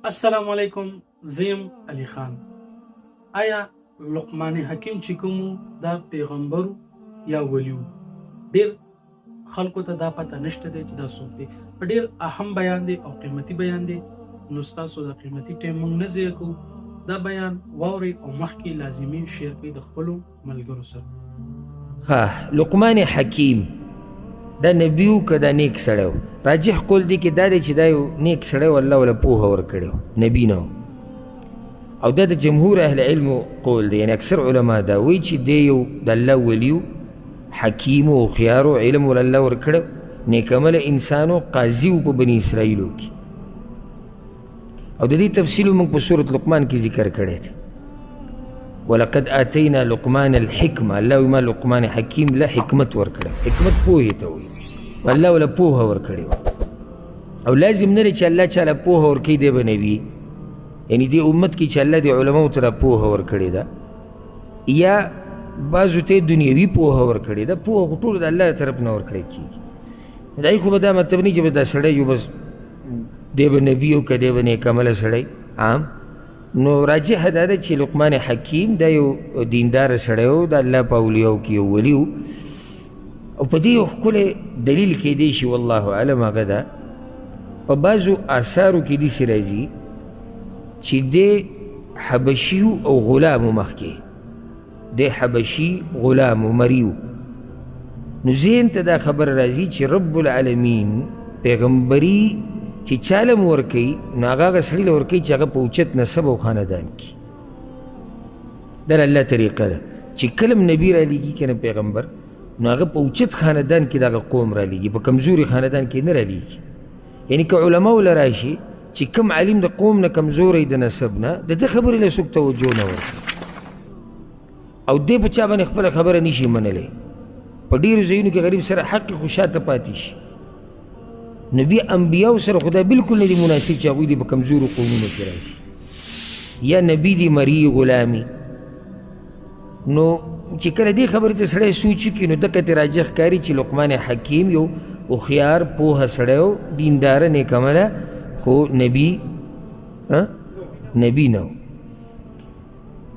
السلام علیکم. زیم علی خان. آیا لقمان حکیم چې کوم دا پیغمبر یا ولیو؟ ډیر خلکو ته دا پته نشته دی چې دا څوک دی. ډیر اهم بیان دی او قیمتي بیان دی. نو ستاسو د قیمتي ټیم موږ نه ضایع کوو. دا بیان واورئ او مخکې لازمي شیر کړئ د خپلو ملګرو سره. لقمان حکیم دا نبیو که دا نیک سړی و؟ راجح قول دی کې دا دی چې دا یو نیک سړی و، الله وله پوهه ورکړې و، نبي نه و. او دا د جمهور اهل علمو قول دی، یعنې اکثر علما دا وایي چې دی یو د الله ولی و، حکیم و، هوښیار و، علم ول الله ورکړی، نیک عمله انسان و، قاضي و په بني اسرائیلو کې. او د دې تفصیل موږ په سورة لقمان کې ذکر کړی دی. ولقد آتینا لقمان الحکمه، الله وایي ما لقمان حکیم له حکمت ورکړی. حکمت پوهې ته وایي، الله وله پوهه ورکړې وه. او لازم نه دی چې الله چاله پوهه ورکوي دی به نبي، یعنې دې امت کې چې الله دې علماو ته پوهه ورکړې ده، یا بعضو ته دنیوي پوهه ورکړې ده. پوهه خو ټولو د الله طرف نه ورکړی کېږي. د هغې خو به دا مطلب نه چې به دا سړی یو بس دی به نبي او که دی به نیک عمله سړی عام. نو راجح دا ده چې لقمان حکیم دا یو دینداره سړی و، د الله په اولیاو کې یو ولي و. او په دې یو ښکلی دلیل کیدی شي والله اعلم هغه ده، په بعضو آثارو کې داسې راځي چې دی حبشي او غلام و، مخکې دی حبشي غلام و مري و. نو ذهن ته دا خبر راځي چې رب العالمین پیغمبري چې چاله م ورکوي نو هغه سړي له ورکوي چې هغه په اوچت نسب او خاندان کې. دا د الله طریقه ده چې کله م نبي رالیږي که نه پیغمبر، نو هغه په اوچت خاندان کې دغه قوم رالیږي، په کمزوري خاندان کې نه رالیږي. یعنې که علماو له راشي چې کوم عالم د قوم نه کمزوری د نسب نه، د ده خبرې له څوک توجه نه ورکوي او دی په چا باندې خپله خبره نشي منلی. په ډېرو ځایونو کې غریب سره حق خو شاته پاتې شي. نبي انبیاو سره خو دا بلکل نه دي مناسب چې هغوی دې په کمزورو قومونو کې راشي، یا نبي دي مري غلامي. نو چې کله دې خبرې ته سړی سوچ وکړي نو دقه ته راجح ښکاري چې لقمان حکیم یو هوښیار پوهه سړی و، دینداره نیک عمله، خو نبي نه و.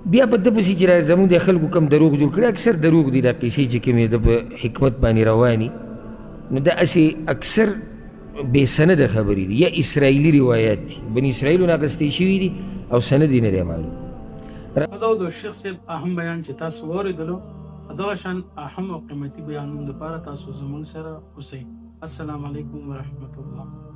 بیا په ده پسې چې زموږ د خلکو کم دروغ جوړ کړي، اکثر دروغ دي دا قیسې چې کومې د په حکمت باندې رواني، نو دا هسې اکثر بې سنده خبرې دي، یا اسرائیلي روایات دي، بني اسرائیلو نه اخیستې شوي دي او سند یې نه دی معلوم. دا د شیخ صاحب اهم بیان چې تاسو واورېدلو، دغه شان اهم او قیمتي بیانونو لپاره تاسو زموږ سره اوسئ. السلام علیکم ورحمة الله.